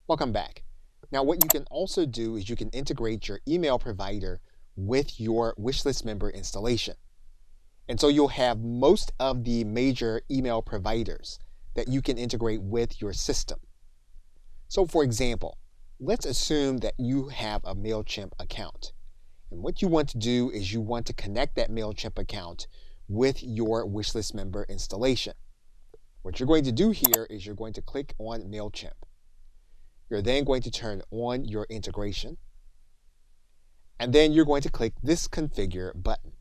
Welcome back. Now what you can also do is you can integrate your email provider with your Wishlist member installation. And so you'll have most of the major email providers that you can integrate with your system. So for example, let's assume that you have a Mailchimp account. And what you want to do is you want to connect that Mailchimp account with your Wishlist member installation. What you're going to do here is you're going to click on Mailchimp. You're then going to turn on your integration. And then you're going to click this Configure button.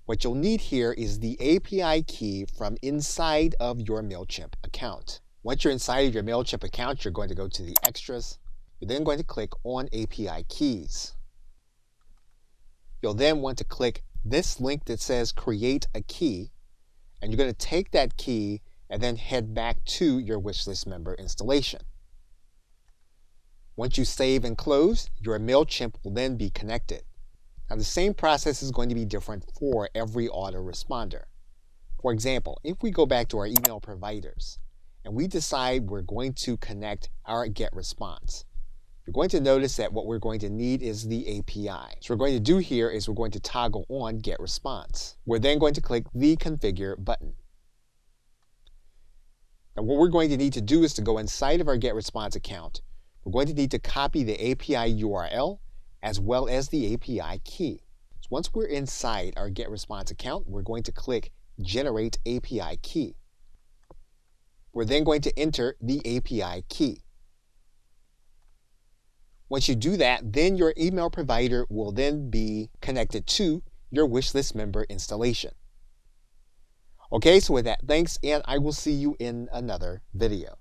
What you'll need here is the API key from inside of your Mailchimp account. Once you're inside of your Mailchimp account, you're going to go to the Extras. You're then going to click on API Keys. You'll then want to click this link that says Create a Key, and you're going to take that key and then head back to your Wishlist member installation. Once you save and close, your Mailchimp will then be connected. Now the same process is going to be different for every autoresponder. For example, if we go back to our email providers and we decide we're going to connect our GetResponse, you're going to notice that what we're going to need is the API. So what we're going to do here is we're going to toggle on GetResponse. We're then going to click the Configure button. Now what we're going to need to do is to go inside of our GetResponse account. We're going to need to copy the API URL as well as the API key. So once we're inside our GetResponse account, we're going to click Generate API Key. We're then going to enter the API key. Once you do that, then your email provider will then be connected to your Wishlist member installation. Okay, so with that, thanks, and I will see you in another video.